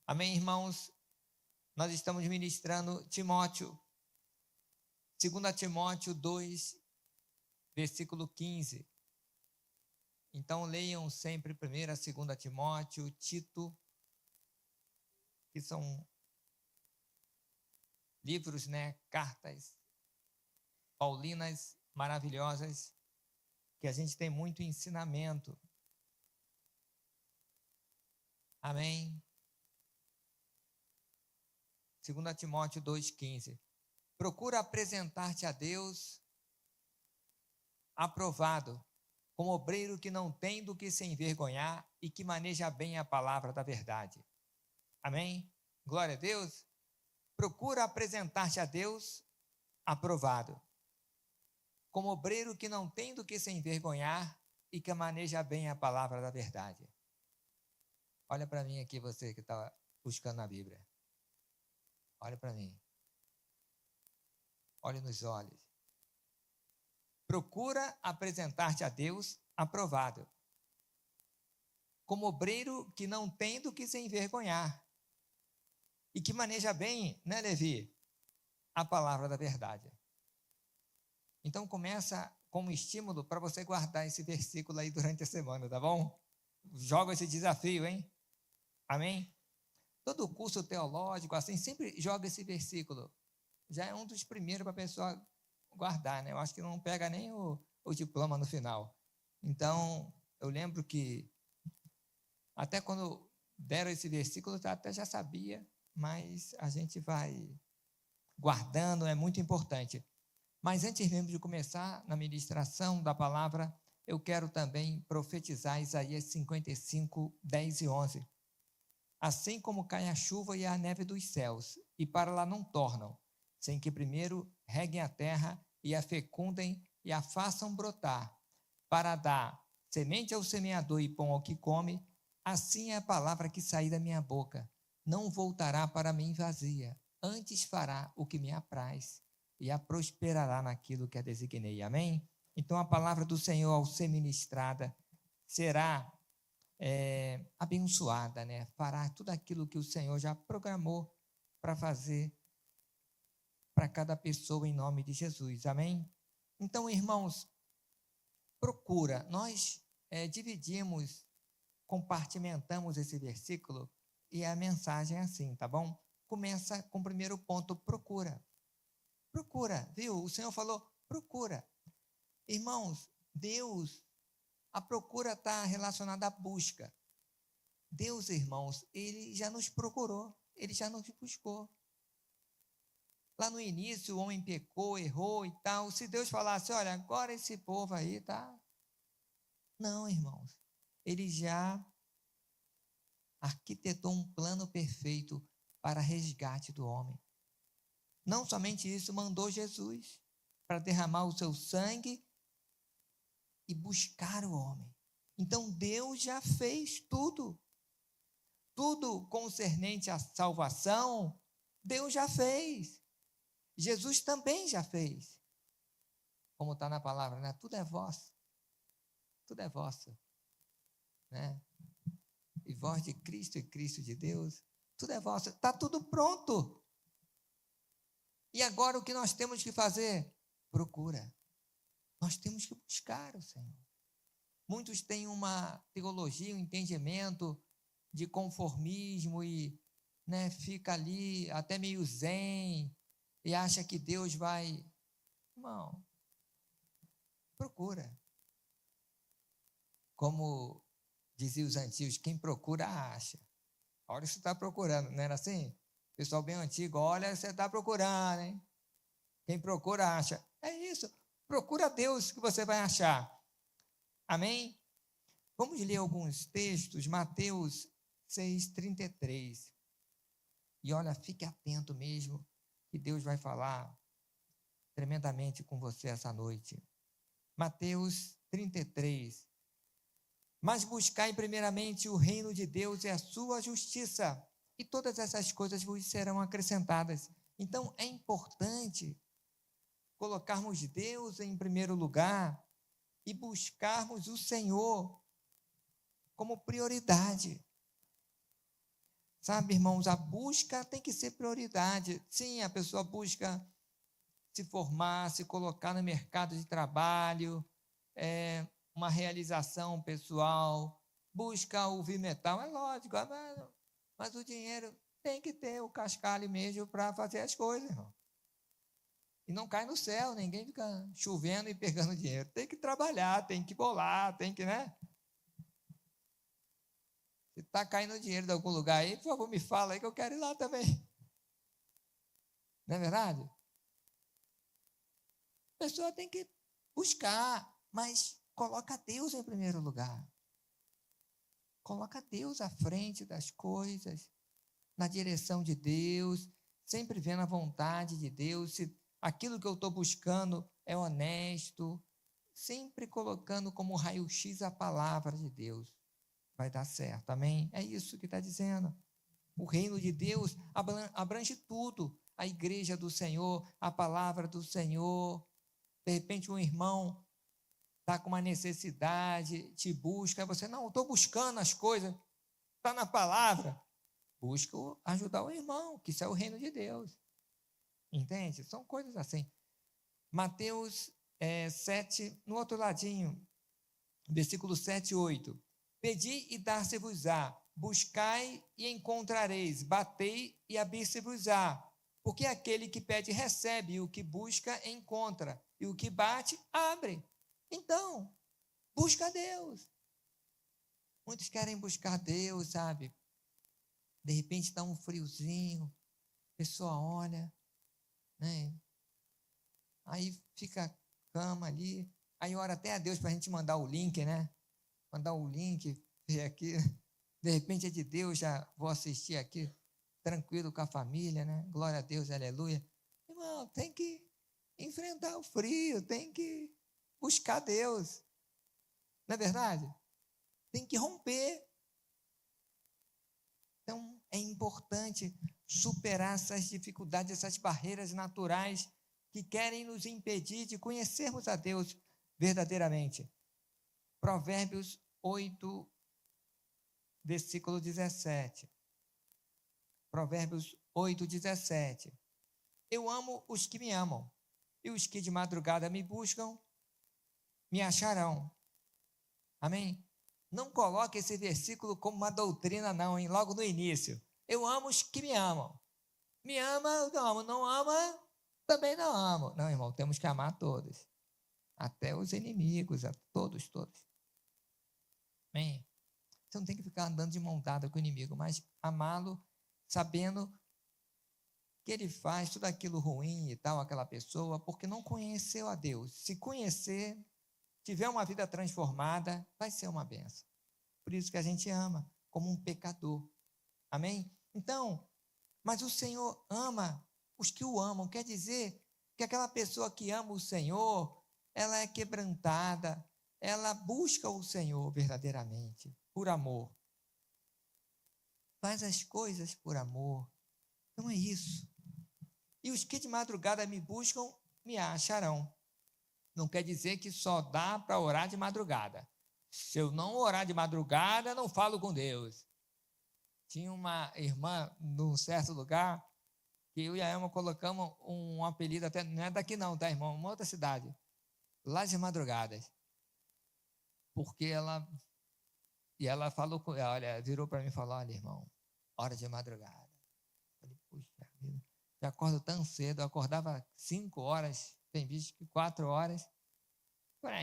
Amém, irmãos? Nós estamos ministrando Timóteo, 2 Timóteo 2, versículo 15. Então, leiam sempre 1ª, 2 Timóteo, Tito, que são livros, cartas paulinas maravilhosas, que a gente tem muito ensinamento. Amém? 2 Timóteo 2,15. Procura apresentar-te a Deus aprovado, como obreiro que não tem do que se envergonhar e que maneja bem a palavra da verdade. Amém? Glória a Deus. Procura apresentar-te a Deus aprovado, como obreiro que não tem do que se envergonhar e que maneja bem a palavra da verdade. Olha para mim aqui, você que está buscando na Bíblia. Olha para mim. Olhe nos olhos. Procura apresentar-te a Deus aprovado, como obreiro que não tem do que se envergonhar e que maneja bem, né, Levi, a palavra da verdade. Então começa como estímulo para você guardar esse versículo aí durante a semana, tá bom? Joga esse desafio, hein? Amém? Todo curso teológico, assim, sempre joga esse versículo. Já é um dos primeiros para a pessoa guardar, né? Eu acho que não pega nem o diploma no final. Então, eu lembro que até quando deram esse versículo, eu até já sabia, mas a gente vai guardando, é muito importante. Mas antes mesmo de começar na ministração da palavra, eu quero também profetizar Isaías 55, 10 e 11. Assim como cai a chuva e a neve dos céus, e para lá não tornam, sem que primeiro reguem a terra e a fecundem e a façam brotar, para dar semente ao semeador e pão ao que come, assim é a palavra que sair da minha boca. Não voltará para mim vazia, antes fará o que me apraz, e a prosperará naquilo que a designei. Amém? Então a palavra do Senhor, ao ser ministrada, será abençoada, né? Fará tudo aquilo que o Senhor já programou para fazer para cada pessoa em nome de Jesus. Amém? Então, irmãos, procura. Nós dividimos, compartimentamos esse versículo e a mensagem é assim, tá bom? Começa com o primeiro ponto, procura. Procura, viu? O Senhor falou, procura. Irmãos, Deus, a procura está relacionada à busca. Deus, irmãos, Ele já nos procurou, Ele já nos buscou. Lá no início o homem pecou, errou e tal. Se Deus falasse, olha, agora esse povo aí tá... Não, irmãos. Ele já arquitetou um plano perfeito para resgate do homem. Não somente isso, mandou Jesus para derramar o seu sangue e buscar o homem. Então Deus já fez tudo. Tudo concernente à salvação, Deus já fez. Jesus também já fez. Como está na palavra, né? Tudo é vosso. Tudo é vosso. Né? E vós de Cristo e Cristo de Deus, tudo é vosso. Está tudo pronto. E agora o que nós temos que fazer? Procura. Nós temos que buscar o Senhor. Muitos têm uma teologia, um entendimento de conformismo e fica ali até meio zen e acha que Deus vai... Irmão, procura. Como diziam os antigos, quem procura acha. Olha o que você está procurando, não era assim? Pessoal bem antigo, olha, você está procurando, hein? Quem procura acha. É isso, procura Deus que você vai achar. Amém? Vamos ler alguns textos, Mateus 6,33. E olha, fique atento mesmo, que Deus vai falar tremendamente com você essa noite. Mateus 33. Mas buscai primeiramente o reino de Deus e a sua justiça, e todas essas coisas vos serão acrescentadas. Então, é importante colocarmos Deus em primeiro lugar e buscarmos o Senhor como prioridade. Sabe, irmãos, a busca tem que ser prioridade. Sim, a pessoa busca se formar, se colocar no mercado de trabalho, uma realização pessoal, busca ouvir metal, é lógico, mas o dinheiro tem que ter o cascalho mesmo para fazer as coisas, irmão. E não cai no céu, ninguém fica chovendo e pegando dinheiro. Tem que trabalhar, tem que bolar, tem que, né? Se está caindo dinheiro de algum lugar aí, por favor, me fala aí que eu quero ir lá também. Não é verdade? A pessoa tem que buscar, mas coloca Deus em primeiro lugar. Coloca Deus à frente das coisas, na direção de Deus, sempre vendo a vontade de Deus, se aquilo que eu estou buscando é honesto, sempre colocando como raio-x a palavra de Deus. Vai dar certo, amém? É isso que está dizendo. O reino de Deus abrange tudo. A igreja do Senhor, a palavra do Senhor. De repente um irmão está com uma necessidade, te busca, você, não, estou buscando as coisas, está na palavra. Busca ajudar o irmão, que isso é o reino de Deus. Entende? São coisas assim. Mateus 7, no outro ladinho, versículo 7 e 8. Pedi e dar-se-vos-á, buscai e encontrareis, batei e abrir-se-vos-á. Porque aquele que pede recebe, e o que busca encontra, e o que bate abre. Então, busca Deus. Muitos querem buscar Deus, sabe? De repente dá um friozinho, a pessoa olha, né? Aí fica a cama ali, aí ora até a Deus para a gente mandar o link, né? Mandar o link, ver aqui, de repente é de Deus, já vou assistir aqui, tranquilo com a família, né? Glória a Deus, aleluia. Irmão, tem que enfrentar o frio, tem que buscar Deus, não é verdade? Tem que romper. Então, é importante superar essas dificuldades, essas barreiras naturais que querem nos impedir de conhecermos a Deus verdadeiramente. Provérbios 8, versículo 17. Provérbios 8, 17. Eu amo os que me amam, e os que de madrugada me buscam, me acharão. Amém? Não coloque esse versículo como uma doutrina, não, hein? Logo no início. Eu amo os que me amam. Me ama, eu amo. Não ama, também não amo. Não, irmão, temos que amar todos. Até os inimigos, a todos. Amém? Você não tem que ficar andando de mão dada com o inimigo, mas amá-lo sabendo que ele faz tudo aquilo ruim e tal, aquela pessoa, porque não conheceu a Deus. Se conhecer, tiver uma vida transformada, vai ser uma benção. Por isso que a gente ama, como um pecador. Amém? Então, mas o Senhor ama os que o amam. Quer dizer que aquela pessoa que ama o Senhor, ela é quebrantada, ela busca o Senhor verdadeiramente, por amor. Faz as coisas por amor. Então é isso. E os que de madrugada me buscam, me acharão. Não quer dizer que só dá para orar de madrugada. Se eu não orar de madrugada, não falo com Deus. Tinha uma irmã num certo lugar que eu e a Elma colocamos um apelido, até não é daqui não, tá, irmão? Uma outra cidade, lá de madrugadas. Porque ela falou, olha, virou para mim e falou, olha, irmão, hora de madrugada. Eu falei, puxa vida, já acordo tão cedo, eu acordava 5 horas, tem visto que 4 horas.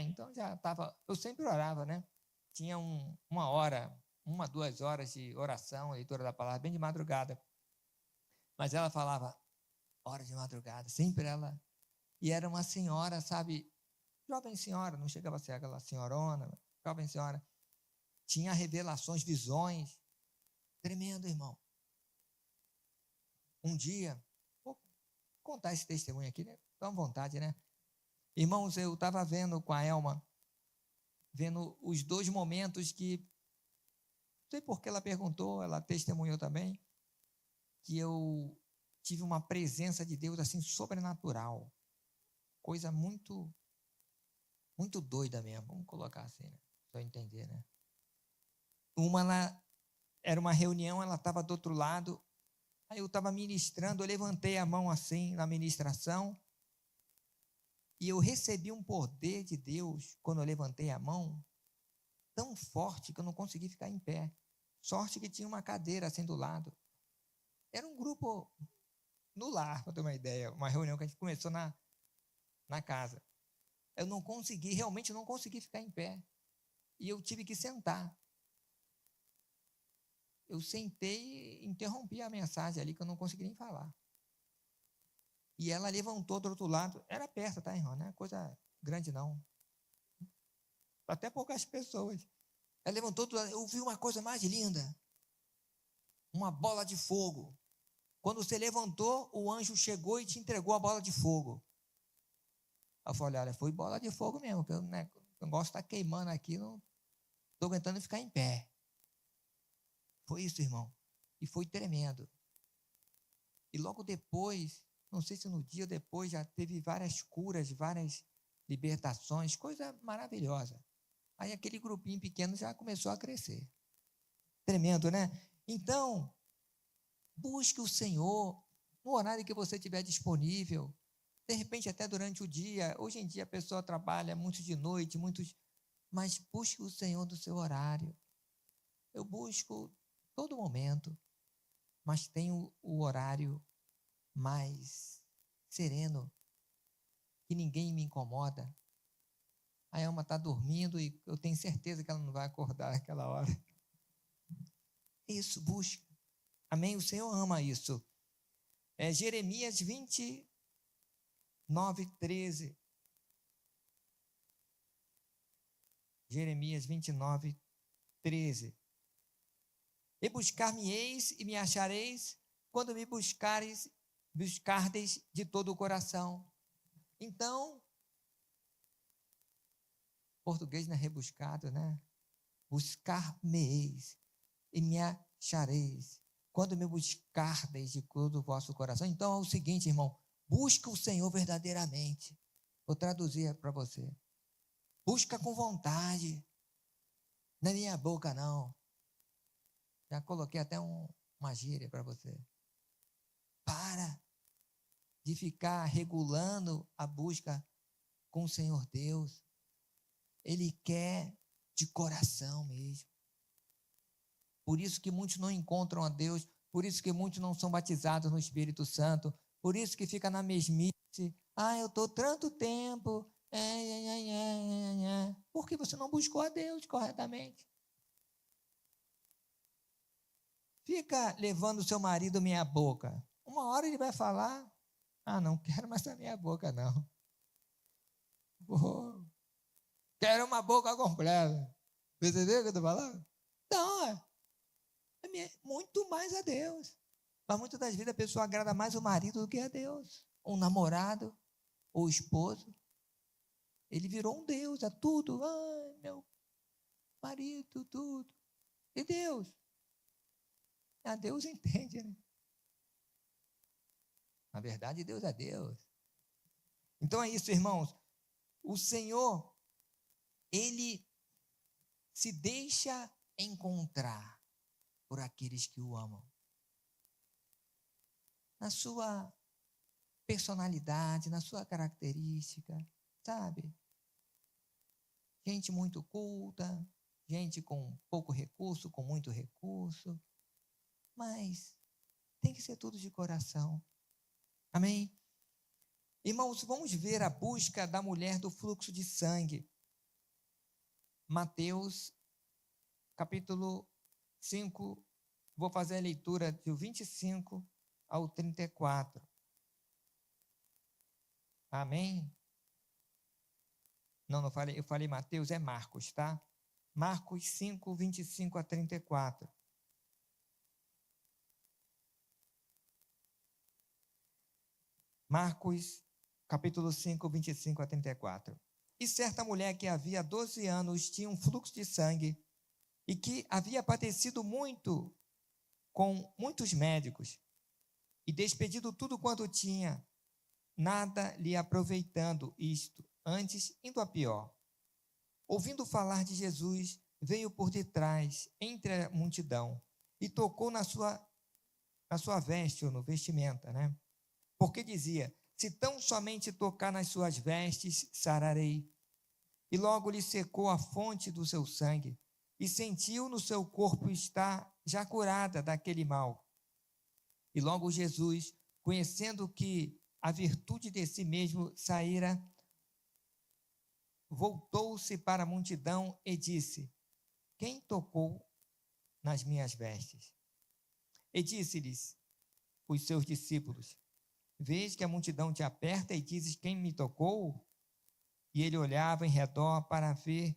Então já estava, eu sempre orava, né? Tinha uma hora, 2 horas de oração, leitura da palavra, bem de madrugada. Mas ela falava, hora de madrugada, sempre ela. E era uma senhora, sabe, jovem senhora, não chegava a ser aquela senhorona, jovem senhora. Tinha revelações, visões. Tremendo, irmão. Um dia, vou contar esse testemunho aqui, né? Dá vontade, né? Irmãos, eu estava vendo com a Elma, vendo os 2 momentos que, não sei por que ela perguntou, ela testemunhou também, que eu tive uma presença de Deus assim sobrenatural, coisa muito doida mesmo, vamos colocar assim, né? Só entender, né? Uma era uma reunião, ela estava do outro lado, aí eu estava ministrando, eu levantei a mão assim na ministração, e eu recebi um poder de Deus, quando eu levantei a mão, tão forte que eu não consegui ficar em pé. Sorte que tinha uma cadeira assim do lado. Era um grupo no lar, para ter uma ideia, uma reunião que a gente começou na casa. Eu não consegui, realmente não consegui ficar em pé. E eu tive que sentar. Eu sentei e interrompi a mensagem ali, que eu não consegui nem falar. E ela levantou do outro lado, era perto, tá, irmão? Não é coisa grande, não. Até poucas pessoas. Ela levantou do outro lado, eu vi uma coisa mais linda. Uma bola de fogo. Quando você levantou, o anjo chegou e te entregou a bola de fogo. Eu falei, olha, foi bola de fogo mesmo, que o negócio está queimando aqui, não estou aguentando ficar em pé. Foi isso, irmão. E foi tremendo. E logo depois, não sei se no dia depois, já teve várias curas, várias libertações, coisa maravilhosa. Aí aquele grupinho pequeno já começou a crescer. Tremendo, né? Então, busque o Senhor no horário que você tiver disponível. De repente, até durante o dia. Hoje em dia a pessoa trabalha muito de noite, mas busque o Senhor do seu horário. Eu busco todo momento, mas tenho o horário mais sereno, que ninguém me incomoda. A Elma está dormindo e eu tenho certeza que ela não vai acordar naquela hora. Isso, busca. Amém? O Senhor ama isso. Jeremias 29:13. Jeremias 29:13. E buscar-me-eis e me achareis, quando me buscardes de todo o coração. Então, português não é rebuscado, né? Buscar-me-eis e me achareis, quando me buscardes de todo o vosso coração. Então é o seguinte, irmão, busca o Senhor verdadeiramente. Vou traduzir para você. Busca com vontade. Não é minha boca, não. Já coloquei até uma gíria para você. Para de ficar regulando a busca com o Senhor Deus. Ele quer de coração mesmo. Por isso que muitos não encontram a Deus, por isso que muitos não são batizados no Espírito Santo, por isso que fica na mesmice. Eu estou tanto tempo. Porque você não buscou a Deus corretamente. Fica levando o seu marido meia boca. Uma hora ele vai falar, não quero mais a minha boca, não. Quero uma boca completa. Você entendeu o que eu estou falando? Não, é muito mais a Deus. Mas muitas das vezes a pessoa agrada mais o marido do que a Deus. Um namorado, ou esposo. Ele virou um Deus, é tudo. Meu marido, tudo. E Deus? Deus entende, né? Na verdade, Deus é Deus. Então é isso, irmãos. O Senhor, Ele se deixa encontrar por aqueles que o amam. Na sua personalidade, na sua característica, sabe? Gente muito culta, gente com pouco recurso, com muito recurso, mas tem que ser tudo de coração. Amém? Irmãos, vamos ver a busca da mulher do fluxo de sangue. Mateus, capítulo 5, vou fazer a leitura do 25 ao 34. Amém? Não falei, eu falei Mateus, é Marcos, tá? Marcos 5, 25 a 34. Marcos, capítulo 5, 25 a 34. E certa mulher que havia 12 anos tinha um fluxo de sangue e que havia padecido muito com muitos médicos e despedido tudo quanto tinha, nada lhe aproveitando isto, antes indo a pior. Ouvindo falar de Jesus, veio por detrás, entre a multidão, e tocou na sua veste, ou no vestimenta, né? Porque dizia: se tão somente tocar nas suas vestes, sararei. E logo lhe secou a fonte do seu sangue, e sentiu no seu corpo estar já curada daquele mal. E logo Jesus, conhecendo que a virtude de si mesmo saíra, voltou-se para a multidão e disse: quem tocou nas minhas vestes? E disse-lhes os seus discípulos: vês que a multidão te aperta e dizes: quem me tocou? E ele olhava em redor para ver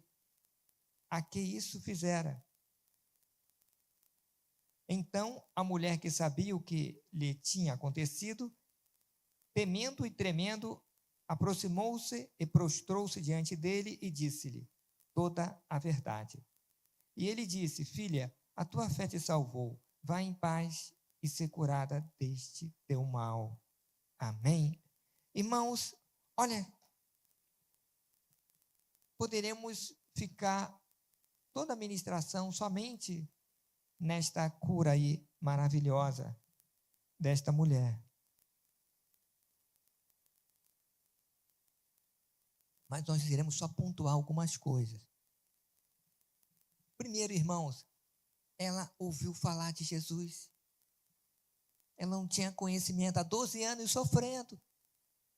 a que isso fizera. Então a mulher, que sabia o que lhe tinha acontecido, temendo e tremendo, aproximou-se e prostrou-se diante dele e disse-lhe toda a verdade. E ele disse: filha, a tua fé te salvou. Vá em paz e ser curada deste teu mal. Amém? Irmãos, olha, poderemos ficar toda a ministração somente nesta cura aí maravilhosa desta mulher. Mas nós iremos só pontuar algumas coisas. Primeiro, irmãos, ela ouviu falar de Jesus. Ela não tinha conhecimento, há 12 anos sofrendo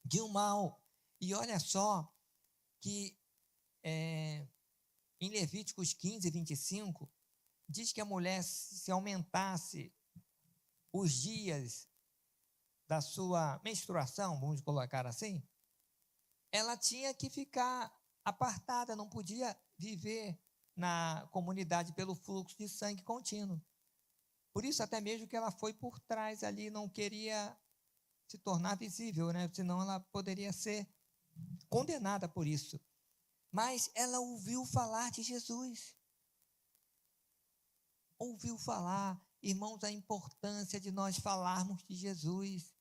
de um mal. E olha só que em Levíticos 15, 25, diz que a mulher, se aumentasse os dias da sua menstruação, vamos colocar assim, ela tinha que ficar apartada, não podia viver na comunidade pelo fluxo de sangue contínuo. Por isso, até mesmo que ela foi por trás ali, não queria se tornar visível, né? Senão ela poderia ser condenada por isso. Mas ela ouviu falar de Jesus. Ouviu falar, irmãos, a importância de nós falarmos de Jesus.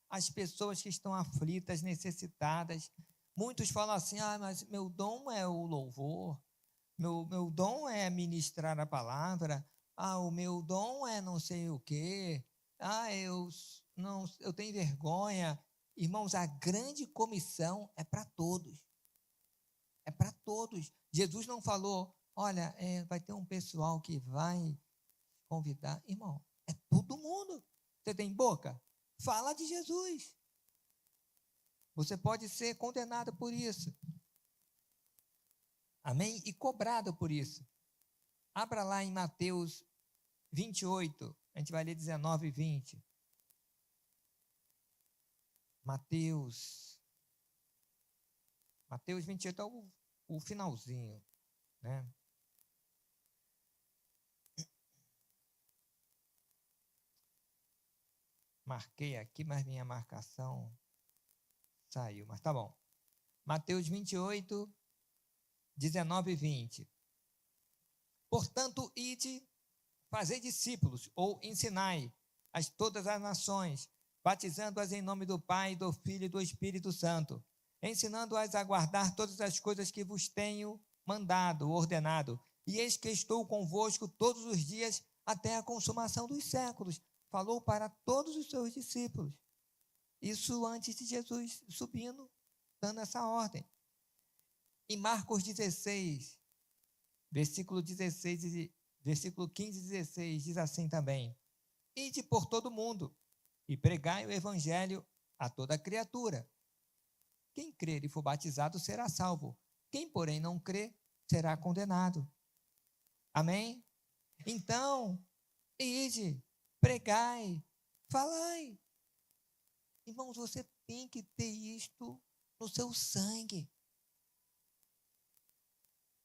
As pessoas que estão aflitas, necessitadas. Muitos falam assim: mas meu dom é o louvor, meu dom é ministrar a palavra, o meu dom é não sei o quê, eu tenho vergonha. Irmãos, a grande comissão é para todos. É para todos. Jesus não falou: olha, vai ter um pessoal que vai convidar. Irmão, é todo mundo. Você tem boca? Fala de Jesus. Você pode ser condenado por isso. Amém? E cobrado por isso. Abra lá em Mateus 28. A gente vai ler 19 e 20. Mateus 28 é o finalzinho, né? Marquei aqui, mas minha marcação saiu, mas tá bom. Mateus 28, 19 e 20. Portanto, ide, fazei discípulos, ou ensinai a todas as nações, batizando-as em nome do Pai, do Filho e do Espírito Santo, ensinando-as a guardar todas as coisas que vos tenho mandado, ordenado. E eis que estou convosco todos os dias até a consumação dos séculos. Falou para todos os seus discípulos. Isso antes de Jesus subindo, dando essa ordem. Em Marcos 16, versículo 16, versículo 15 e 16, diz assim também: ide por todo mundo e pregai o evangelho a toda criatura. Quem crer e for batizado será salvo. Quem, porém, não crer, será condenado. Amém? Então, ide, pregai, falai. Irmãos, você tem que ter isto no seu sangue.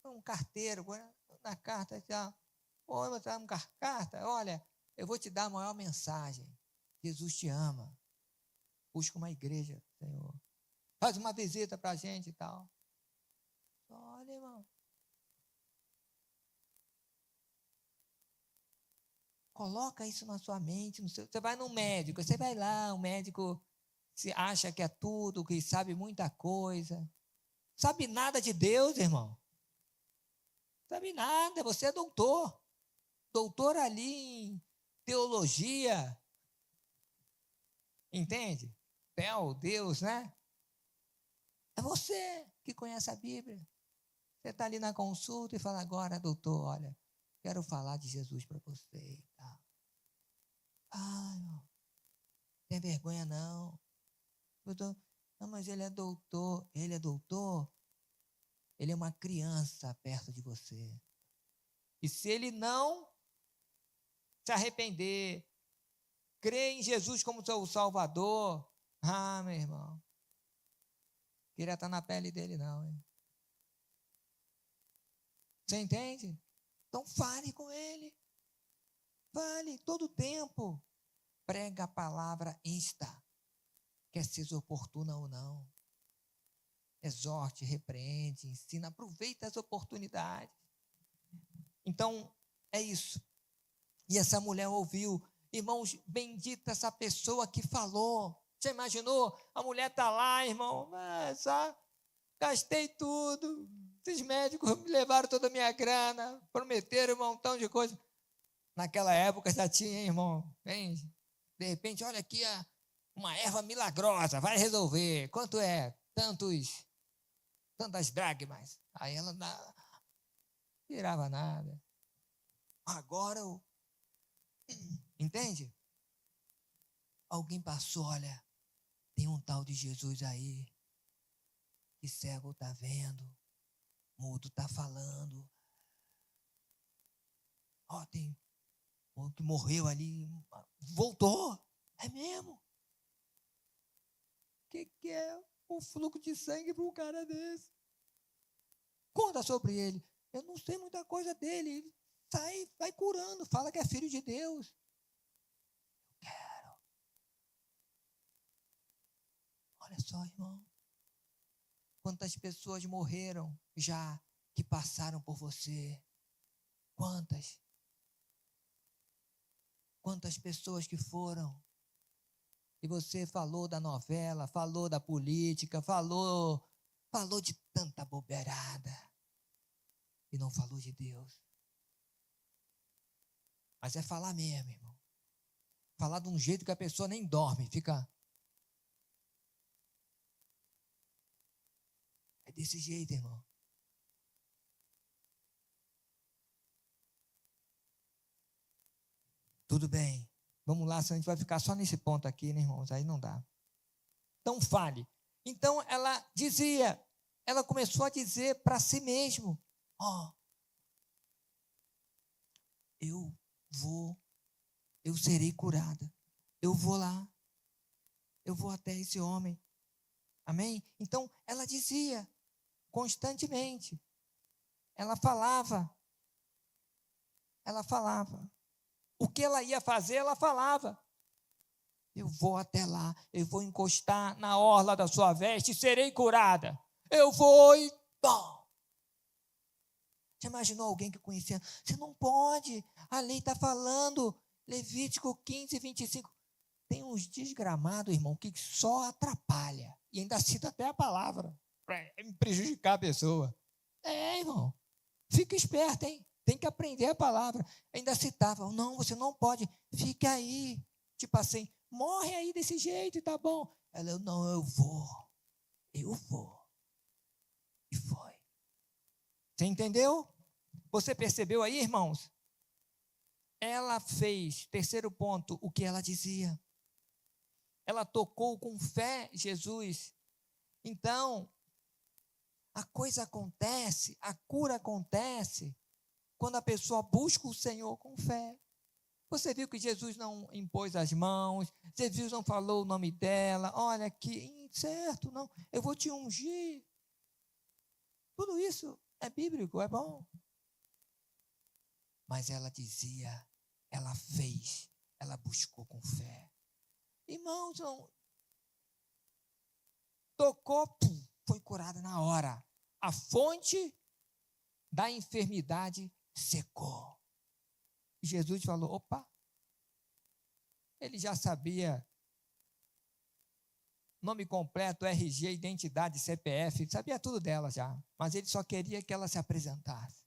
Um carteiro, na carta, oi, você dá uma carta, olha, eu vou te dar a maior mensagem. Jesus te ama. Busca uma igreja, Senhor. Faz uma visita para a gente e tal. Olha, irmão. Coloca isso na sua mente. Você vai no médico, você vai lá, o médico se acha que é tudo, que sabe muita coisa. Sabe nada de Deus, irmão. Sabe nada, você é doutor. doutor ali em teologia, entende? Deus, né? É você que conhece a Bíblia. Você está ali na consulta e fala, agora, doutor, olha, quero falar de Jesus para você e tal. Não tem vergonha não. Doutor, não, mas ele é doutor. Ele é doutor? Ele é uma criança perto de você. E se ele não se arrepender, crer em Jesus como seu Salvador, meu irmão, queria estar na pele dele não, hein? Você entende? Então fale com ele. Fale todo o tempo. Prega a palavra insta, quer seja oportuna ou não. Exorte, repreende, ensina, aproveita as oportunidades. Então, é isso. E essa mulher ouviu, irmãos, bendita essa pessoa que falou. Você imaginou? A mulher está lá, irmão, gastei tudo. Esses médicos me levaram toda a minha grana, prometeram um montão de coisa. Naquela época já tinha, irmão, hein? De repente, olha aqui uma erva milagrosa, vai resolver. Quanto é? Tantas dracmas. Aí ela não tirava nada. Agora, entende? Alguém passou, olha, tem um tal de Jesus aí, que cego está vendo, mudo está falando. Tem um que morreu ali, voltou. É mesmo? O que é um fluxo de sangue para um cara desse? Conta sobre ele. Eu não sei muita coisa dele. Ele vai curando, fala que é filho de Deus. Eu quero. Olha só, irmão. Quantas pessoas morreram já que passaram por você? Quantas? Quantas pessoas que foram? E você falou da novela, falou da política, falou de tanta bobeirada. E não falou de Deus. Mas é falar mesmo, irmão. Falar de um jeito que a pessoa nem dorme, fica... É desse jeito, irmão. Tudo bem. Vamos lá, senão a gente vai ficar só nesse ponto aqui, né, irmãos? Aí não dá. Então fale. Então ela começou a dizer para si mesmo, eu serei curada. Eu vou lá. Eu vou até esse homem. Amém? Então ela dizia constantemente. Ela falava. O que ela ia fazer, ela falava. Eu vou até lá, eu vou encostar na orla da sua veste e serei curada. Eu vou e... Você imaginou alguém que conhecia? Você não pode, a lei está falando, Levítico 15, 25. Tem uns desgramados, irmão, que só atrapalha. E ainda cita até a palavra, para prejudicar a pessoa. Irmão, fica esperto, hein? Tem que aprender a palavra. Ainda citava, não, você não pode, fique aí. Tipo assim, morre aí desse jeito, tá bom? Ela, não, eu vou. E foi. Você entendeu? Você percebeu aí, irmãos? Ela fez, terceiro ponto, o que ela dizia. Ela tocou com fé Jesus. Então, a coisa acontece, a cura acontece, quando a pessoa busca o Senhor com fé. Você viu que Jesus não impôs as mãos, Jesus não falou o nome dela, olha aqui, certo, não, eu vou te ungir. Tudo isso é bíblico, é bom. Mas ela dizia, ela fez, ela buscou com fé. Irmãos, tocou, foi curada na hora. A fonte da enfermidade secou. Jesus falou, opa, ele já sabia nome completo, RG, identidade, CPF, sabia tudo dela já, mas ele só queria que ela se apresentasse.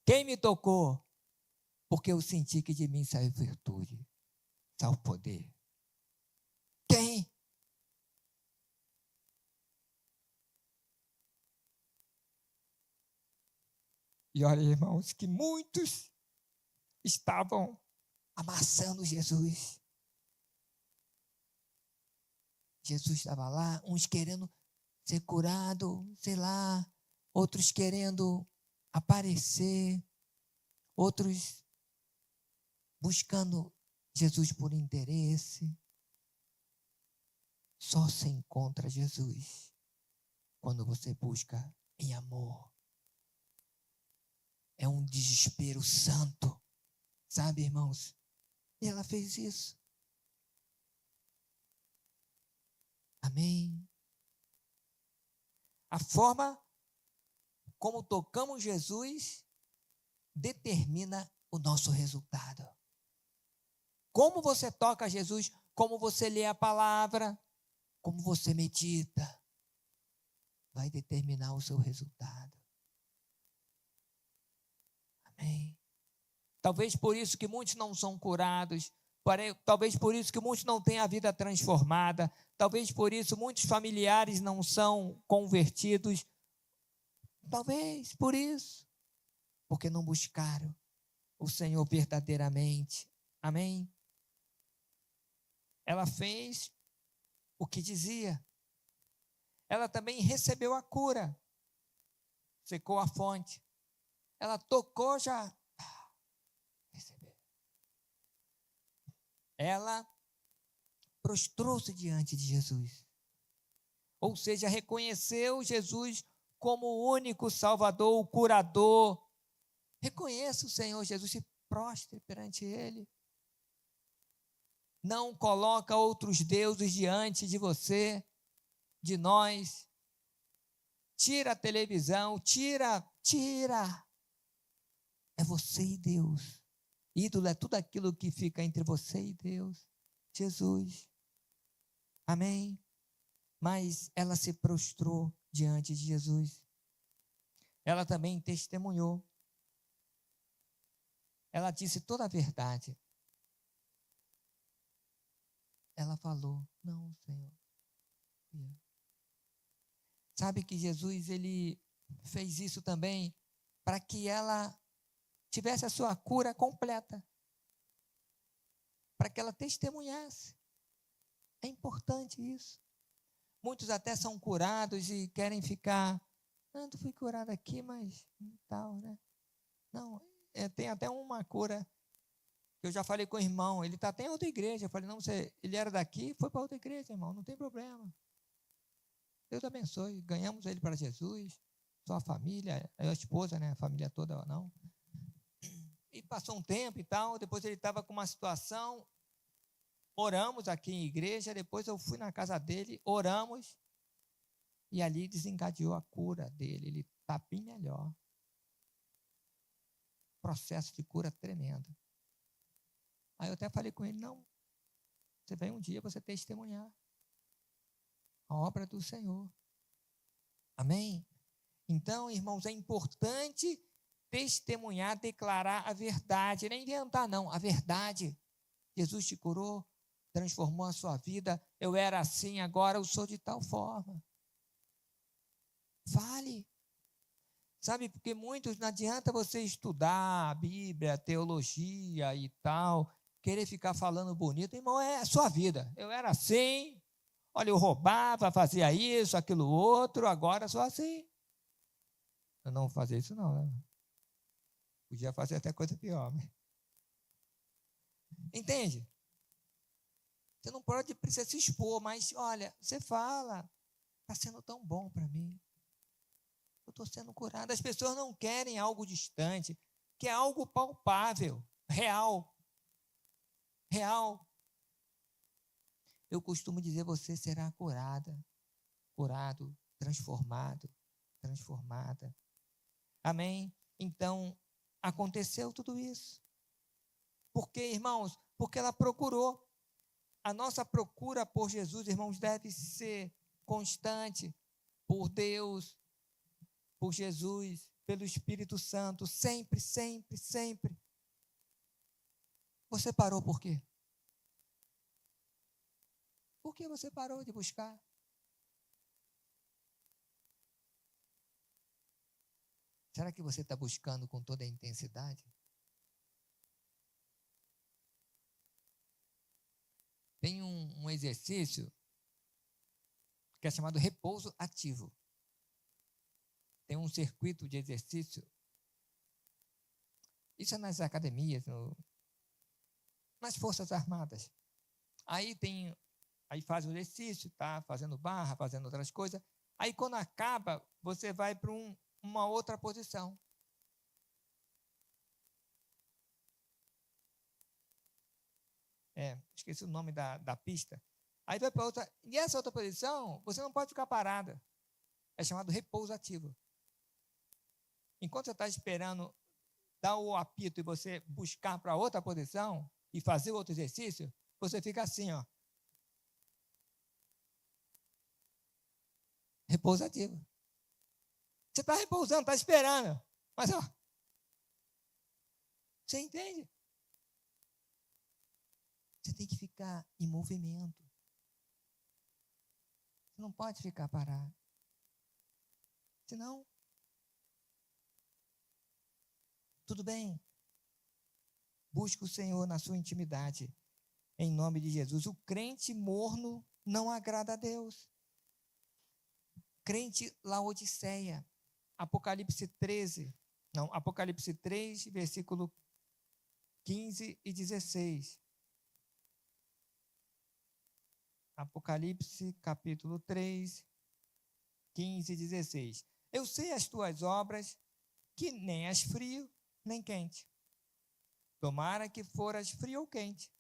Quem me tocou? porque eu senti que de mim saiu virtude, saiu poder. Quem? E olha, irmãos, que muitos estavam amassando Jesus. Jesus estava lá, uns querendo ser curado, sei lá, outros querendo aparecer, outros buscando Jesus por interesse. Só se encontra Jesus quando você busca em amor. É um desespero santo, sabe, irmãos? E ela fez isso. Amém? A forma como tocamos Jesus determina o nosso resultado. Como você toca Jesus, como você lê a palavra, como você medita, vai determinar o seu resultado. Amém? Talvez por isso que muitos não são curados, talvez por isso que muitos não têm a vida transformada, talvez por isso muitos familiares não são convertidos, talvez por isso, porque não buscaram o Senhor verdadeiramente. Amém? Ela fez o que dizia. Ela também recebeu a cura. Secou a fonte. Ela tocou, já recebeu. Ela prostrou-se diante de Jesus. Ou seja, reconheceu Jesus como o único Salvador, o curador. Reconheça o Senhor Jesus, se prostre perante Ele. Não coloca outros deuses diante de você, de nós. Tira a televisão, tira. É você e Deus. Ídolo é tudo aquilo que fica entre você e Deus. Jesus. Amém? Mas ela se prostrou diante de Jesus. Ela também testemunhou. Ela disse toda a verdade. Ela falou, não, Senhor. Sabe que Jesus, ele fez isso também para que ela tivesse a sua cura completa. Para que ela testemunhasse. É importante isso. Muitos até são curados e querem ficar, não fui curado aqui, mas tal, né? Não, tem até uma cura. Eu já falei com o irmão, ele está até em outra igreja. Eu falei, não, ele era daqui, foi para outra igreja, irmão, não tem problema. Deus abençoe, ganhamos ele para Jesus, sua família, a esposa, né, a família toda, não. E passou um tempo e tal, depois ele estava com uma situação, oramos aqui em igreja, depois eu fui na casa dele, oramos, e ali desencadeou a cura dele, ele está bem melhor. Processo de cura tremendo. Aí eu até falei com ele, não, você vem um dia você testemunhar a obra do Senhor. Amém? Então, irmãos, é importante testemunhar, declarar a verdade, não é inventar não, a verdade. Jesus te curou, transformou a sua vida, eu era assim, agora eu sou de tal forma. Fale. Sabe, porque muitos, não adianta você estudar a Bíblia, teologia e tal, querer ficar falando bonito, irmão, é a sua vida. Eu era assim, olha, eu roubava, fazia isso, aquilo outro, agora sou assim. Eu não vou fazer isso não, né? Podia fazer até coisa pior. Né? Entende? Você não precisa se expor, mas olha, você fala, está sendo tão bom para mim. Eu estou sendo curado. As pessoas não querem algo distante, quer algo palpável, real. Real. Eu costumo dizer, você será curada, curado, transformado, transformada. Amém? Então, aconteceu tudo isso. Por quê, irmãos? Porque ela procurou. A nossa procura por Jesus, irmãos, deve ser constante por Deus, por Jesus, pelo Espírito Santo, sempre, sempre, sempre. Você parou por quê? Por que você parou de buscar? Será que você está buscando com toda a intensidade? Tem um exercício que é chamado repouso ativo. Tem um circuito de exercício. Isso é nas academias, nas Forças Armadas. Aí faz o exercício, tá? Fazendo barra, fazendo outras coisas. Aí quando acaba, você vai para uma outra posição. Esqueci o nome da pista. Aí vai para outra. E essa outra posição, você não pode ficar parada. É chamado repouso ativo. Enquanto você está esperando dar o apito e você buscar para outra posição e fazer outro exercício, você fica assim, ó. Repouso ativo. Você está repousando, está esperando. Mas, ó. Você entende? Você tem que ficar em movimento. Você não pode ficar parado. Senão, tudo bem. Busque o Senhor na sua intimidade. Em nome de Jesus. O crente morno não agrada a Deus. Crente Laodiceia. Apocalipse 3, versículo 15 e 16. Apocalipse, capítulo 3, 15 e 16. Eu sei as tuas obras, que nem és frio, nem quente. Tomara que foras frio ou quente.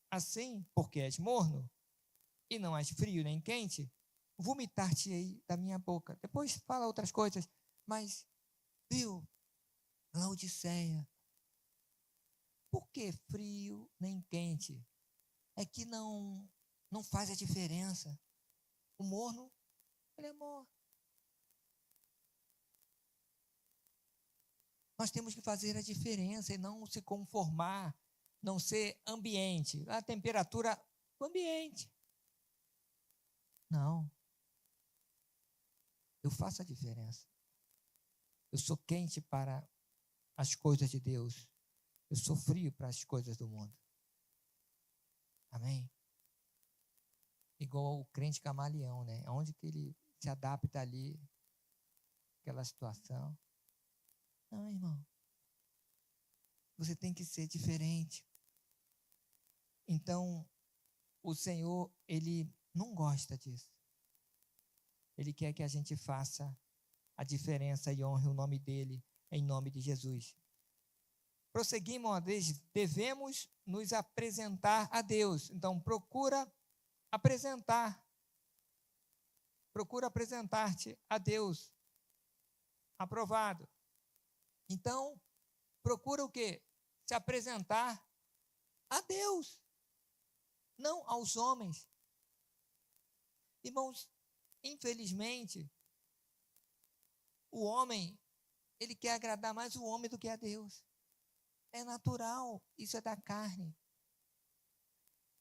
Assim, porque és morno, e não és frio nem quente, vomitar-te-ei da minha boca. Depois fala outras coisas, mas, viu, Laodiceia, por que frio nem quente? É que não faz a diferença. O morno, ele é morno. Nós temos que fazer a diferença e não se conformar, não ser ambiente. A temperatura do ambiente. Não. Eu faço a diferença. Eu sou quente para as coisas de Deus. Eu sou frio para as coisas do mundo. Amém? Igual o crente camaleão, né? Onde que ele se adapta ali, aquela situação. Não, irmão. Você tem que ser diferente. Então, o Senhor, Ele não gosta disso. Ele quer que a gente faça a diferença e honre o nome dEle, em nome de Jesus. Prosseguimos, devemos nos apresentar a Deus. Então, procura apresentar-te a Deus, aprovado. Então, procura o quê? Se apresentar a Deus, não aos homens. Irmãos, infelizmente, o homem, ele quer agradar mais o homem do que a Deus. É natural, isso é da carne.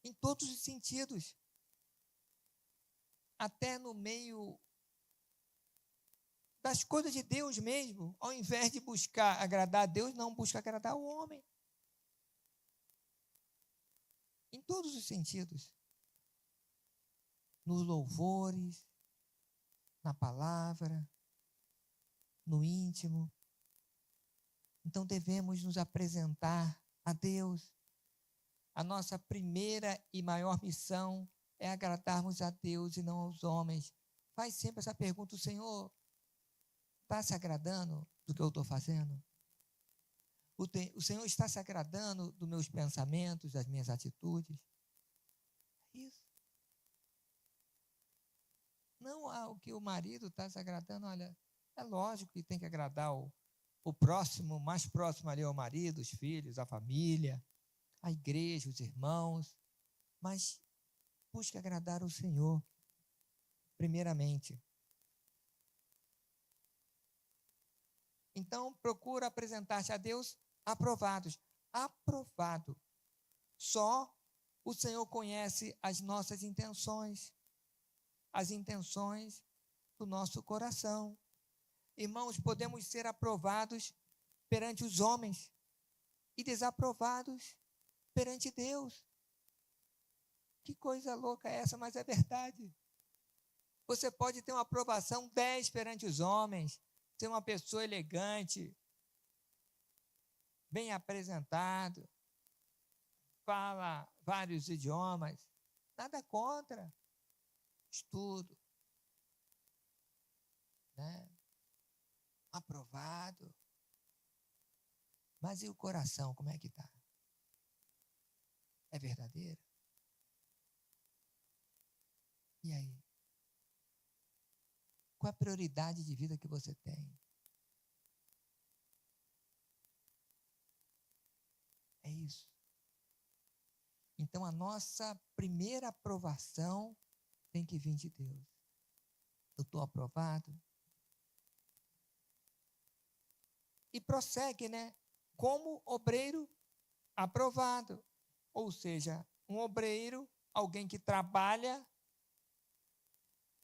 Em todos os sentidos. Até no meio das coisas de Deus mesmo, ao invés de buscar agradar a Deus, não busca agradar o homem. Em todos os sentidos. Nos louvores, na palavra, no íntimo. Então devemos nos apresentar a Deus. A nossa primeira e maior missão é agradarmos a Deus e não aos homens. Faz sempre essa pergunta: o Senhor está se agradando do que eu estou fazendo? O Senhor está se agradando dos meus pensamentos, das minhas atitudes? É isso. Não o que o marido está se agradando. Olha, é lógico que tem que agradar o próximo, mais próximo ali ao marido, os filhos, a família, a igreja, os irmãos, mas busque agradar o Senhor, primeiramente. Então, procura apresentar-se a Deus aprovado. Só o Senhor conhece as nossas intenções, as intenções do nosso coração. Irmãos, podemos ser aprovados perante os homens e desaprovados perante Deus. Que coisa louca é essa, mas é verdade. Você pode ter uma aprovação 10 perante os homens, ser uma pessoa elegante, bem apresentado, fala vários idiomas, nada contra, estudo, né? Aprovado. Mas e o coração, como é que está? É verdadeiro? E aí? Qual a prioridade de vida que você tem? É isso. Então, a nossa primeira aprovação tem que vir de Deus. Eu estou aprovado? E prossegue, né? Como obreiro aprovado. Ou seja, um obreiro, alguém que trabalha,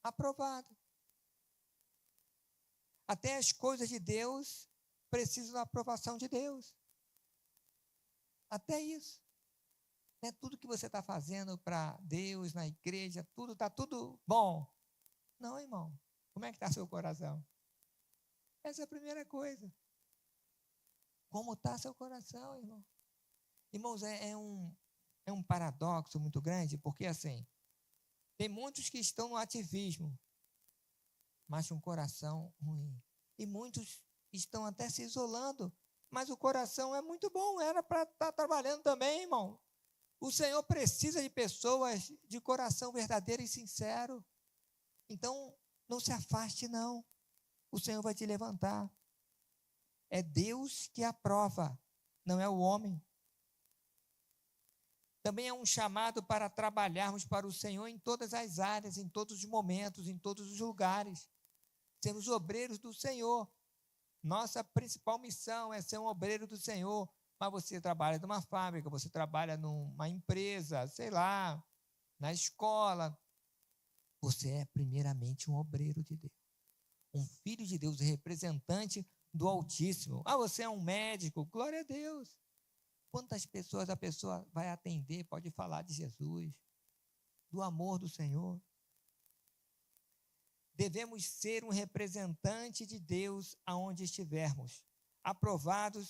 aprovado. Até as coisas de Deus precisam da aprovação de Deus. Até isso. Né? Tudo que você está fazendo para Deus, na igreja, está tudo bom. Não, irmão. Como é que está seu coração? Essa é a primeira coisa. Como está seu coração, irmão? Irmãos, é um paradoxo muito grande, porque assim, tem muitos que estão no ativismo, mas com um coração ruim. E muitos estão até se isolando, mas o coração é muito bom, era para estar trabalhando também, irmão. O Senhor precisa de pessoas de coração verdadeiro e sincero. Então, não se afaste, não. O Senhor vai te levantar. É Deus que aprova, não é o homem. Também é um chamado para trabalharmos para o Senhor em todas as áreas, em todos os momentos, em todos os lugares. Sermos obreiros do Senhor. Nossa principal missão é ser um obreiro do Senhor. Mas você trabalha numa fábrica, você trabalha numa empresa, sei lá, na escola. Você é primeiramente um obreiro de Deus. Um filho de Deus, representante do Altíssimo. Ah, você é um médico, glória a Deus. Quantas pessoas a pessoa vai atender, pode falar de Jesus, do amor do Senhor. Devemos ser um representante de Deus aonde estivermos. Aprovado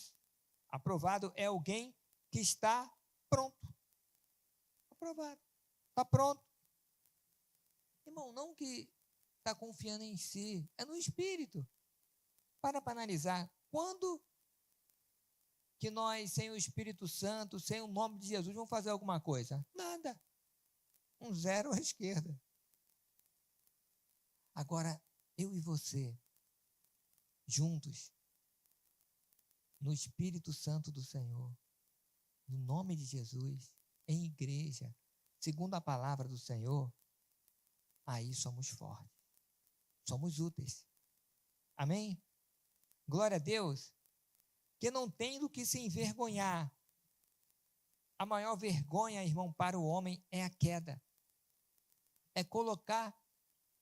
é alguém que está pronto. Aprovado. Está pronto. Irmão, não que está confiando em si, é no Espírito. Para analisar, quando que nós, sem o Espírito Santo, sem o nome de Jesus, vamos fazer alguma coisa? Nada. Um zero à esquerda. Agora, eu e você, juntos, no Espírito Santo do Senhor, no nome de Jesus, em igreja, segundo a palavra do Senhor, aí somos fortes, somos úteis. Amém? Glória a Deus. Que não tem do que se envergonhar. A maior vergonha, irmão, para o homem é a queda. É colocar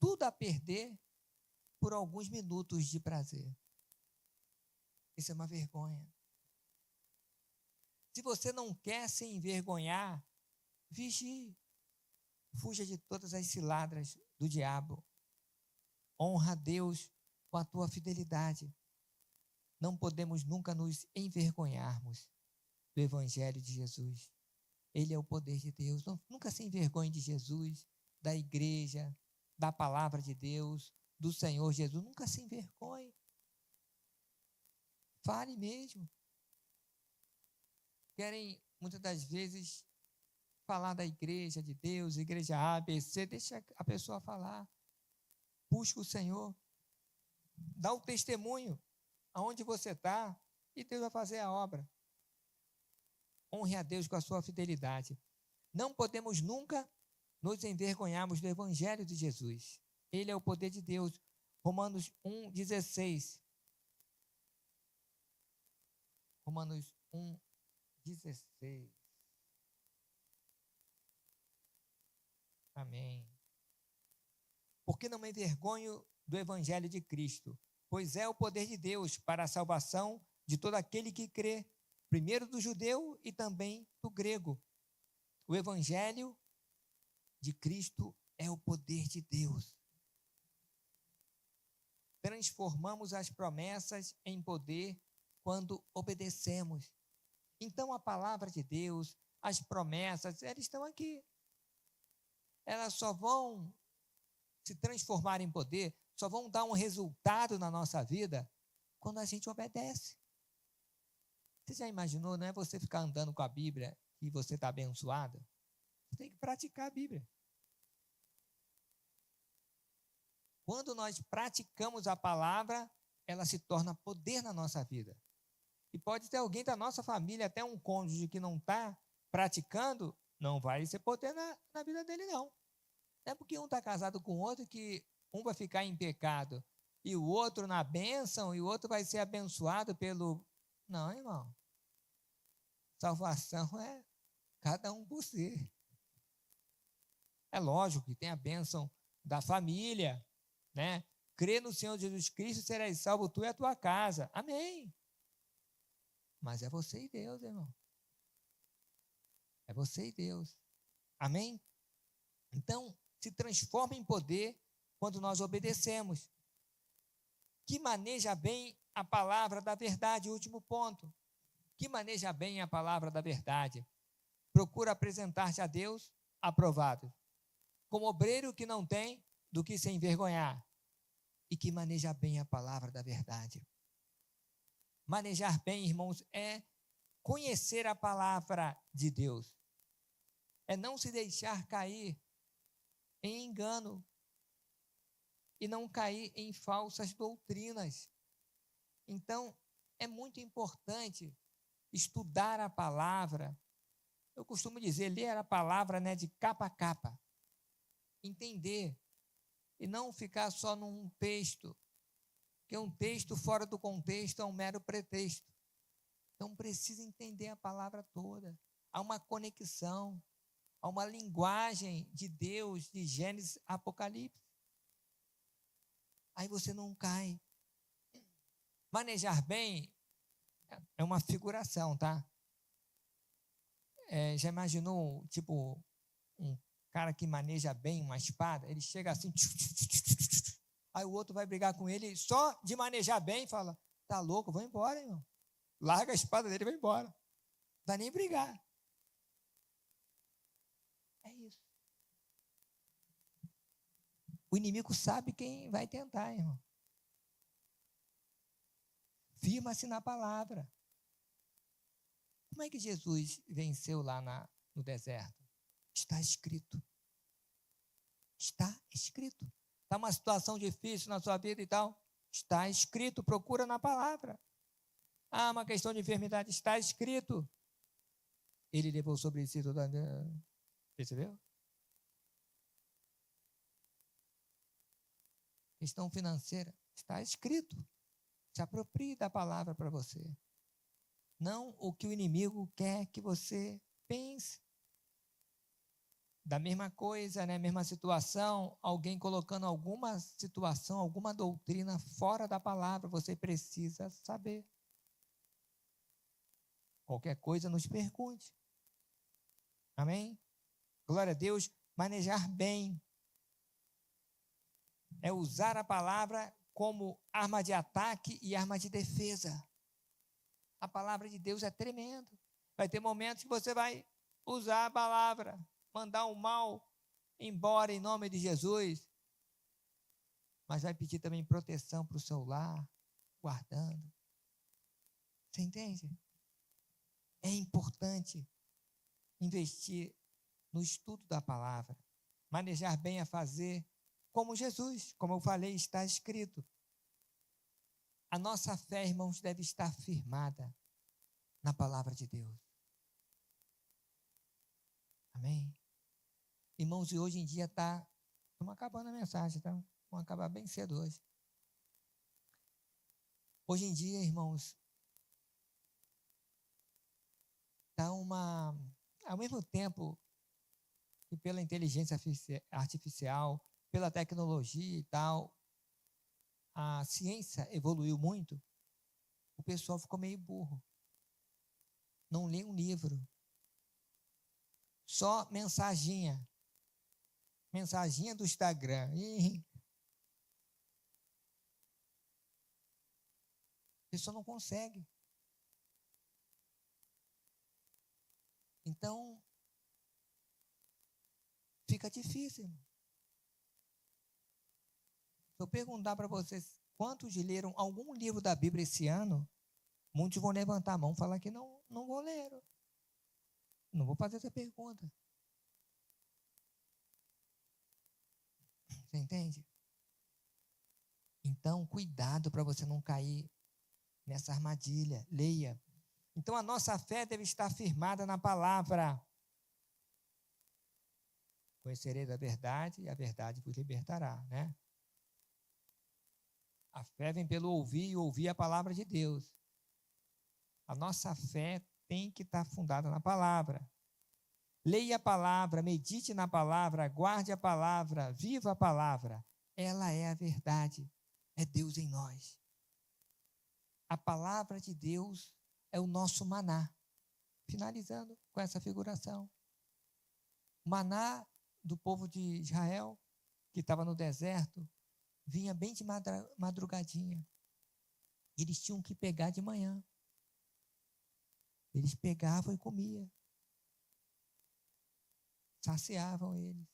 tudo a perder por alguns minutos de prazer. Isso é uma vergonha. Se você não quer se envergonhar, vigie. Fuja de todas as ciladas do diabo. Honra a Deus com a tua fidelidade. Não podemos nunca nos envergonharmos do Evangelho de Jesus. Ele é o poder de Deus. Nunca se envergonhe de Jesus, da igreja, da palavra de Deus, do Senhor Jesus. Nunca se envergonhe. Fale mesmo. Querem, muitas das vezes, falar da igreja de Deus, igreja A, B, C. Deixa a pessoa falar. Busca o Senhor. Dá o testemunho aonde você está e Deus vai fazer a obra. Honre a Deus com a sua fidelidade. Não podemos nunca nos envergonharmos do Evangelho de Jesus. Ele é o poder de Deus. Romanos 1,16. Romanos 1,16. Amém. Porque não me envergonho do evangelho de Cristo, pois é o poder de Deus para a salvação de todo aquele que crê, primeiro do judeu e também do grego. O evangelho de Cristo é o poder de Deus. Transformamos as promessas em poder quando obedecemos. Então a palavra de Deus, as promessas, elas estão aqui. Elas só vão se transformar em poder, só vão dar um resultado na nossa vida quando a gente obedece. Você já imaginou, não é você ficar andando com a Bíblia e você está abençoado? Você tem que praticar a Bíblia. Quando nós praticamos a palavra, ela se torna poder na nossa vida. E pode ter alguém da nossa família, até um cônjuge que não está praticando, não vai ser poder na vida dele, não. Não é porque um está casado com o outro que um vai ficar em pecado e o outro na bênção e o outro vai ser abençoado pelo... Não, irmão. Salvação é cada um por si. É lógico que tem a bênção da família, né? Crê no Senhor Jesus Cristo, serás salvo tu e a tua casa. Amém. Mas é você e Deus, irmão. É você e Deus. Amém? Então, se transforma em poder quando nós obedecemos. Que maneja bem a palavra da verdade, último ponto. Que maneja bem a palavra da verdade. Procura apresentar-se a Deus aprovado, como obreiro que não tem do que se envergonhar, e que maneja bem a palavra da verdade. Manejar bem, irmãos, é conhecer a palavra de Deus, é não se deixar cair em engano e não cair em falsas doutrinas. Então, é muito importante estudar a palavra. Eu costumo dizer, ler a palavra, né, de capa a capa, entender e não ficar só num texto, porque um texto fora do contexto é um mero pretexto. Então precisa entender a palavra toda. Há uma conexão, há uma linguagem de Deus, de Gênesis a Apocalipse. Aí você não cai. Manejar bem é uma figuração, tá? Já imaginou, tipo, um cara que maneja bem uma espada? Ele chega assim, aí o outro vai brigar com ele só de manejar bem e fala, tá louco, vou embora, irmão. Larga a espada dele e vai embora. Não vai nem brigar. É isso. O inimigo sabe quem vai tentar, irmão. Firma-se na palavra. Como é que Jesus venceu lá no deserto? Está escrito. Está escrito. Está uma situação difícil na sua vida e tal? Está escrito, procura na palavra. Ah, uma questão de enfermidade, está escrito. Ele levou sobre si toda a... Percebeu? Questão financeira, está escrito. Se aproprie da palavra para você. Não o que o inimigo quer que você pense. Da mesma coisa, né? Mesma situação, alguém colocando alguma situação, alguma doutrina fora da palavra, você precisa saber. Qualquer coisa nos pergunte. Amém? Glória a Deus. Manejar bem é usar a palavra como arma de ataque e arma de defesa. A palavra de Deus é tremenda. Vai ter momentos que você vai usar a palavra, mandar o mal embora em nome de Jesus, mas vai pedir também proteção para o seu lar, guardando. Você entende? É importante investir no estudo da palavra, manejar bem a fazer como Jesus, como eu falei, está escrito. A nossa fé, irmãos, deve estar firmada na palavra de Deus. Amém? Irmãos, e hoje em dia estamos acabando a mensagem, tá? Vamos acabar bem cedo hoje. Hoje em dia, irmãos, está ao mesmo tempo que pela inteligência artificial, pela tecnologia e tal, a ciência evoluiu muito, o pessoal ficou meio burro. Não lê um livro. Só mensaginha. Mensaginha do Instagram. A pessoa não consegue. Então, fica difícil. Se eu perguntar para vocês quantos leram algum livro da Bíblia esse ano, muitos vão levantar a mão e falar que não vou ler. Não vou fazer essa pergunta. Você entende? Então, cuidado para você não cair nessa armadilha. Leia. Então, a nossa fé deve estar firmada na palavra. Conhecereis a verdade e a verdade vos libertará, né? A fé vem pelo ouvir e ouvir a palavra de Deus. A nossa fé tem que estar fundada na palavra. Leia a palavra, medite na palavra, guarde a palavra, viva a palavra. Ela é a verdade, é Deus em nós. A palavra de Deus é o nosso maná. Finalizando com essa figuração. O maná do povo de Israel, que estava no deserto, vinha bem de madrugadinha. Eles tinham que pegar de manhã. Eles pegavam e comiam. Saciavam eles.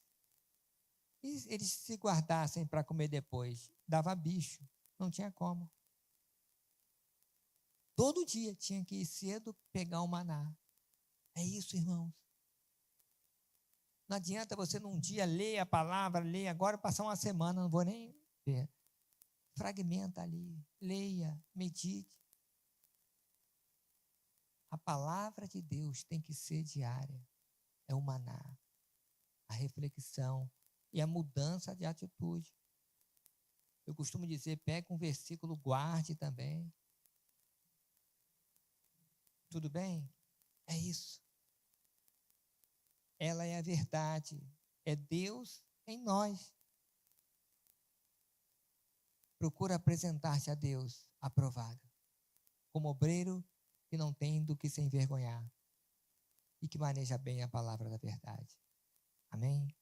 E eles se guardassem para comer depois, dava bicho, não tinha como. Todo dia tinha que ir cedo pegar o maná. É isso, irmãos. Não adianta você num dia ler a palavra, ler agora, passar uma semana, não vou nem ver. Fragmenta ali, leia, medite. A palavra de Deus tem que ser diária. É o maná, a reflexão e a mudança de atitude. Eu costumo dizer, pega um versículo, guarde também. Tudo bem? É isso. Ela é a verdade. É Deus em nós. Procura apresentar-se a Deus aprovado, como obreiro que não tem do que se envergonhar e que maneja bem a palavra da verdade. Amém?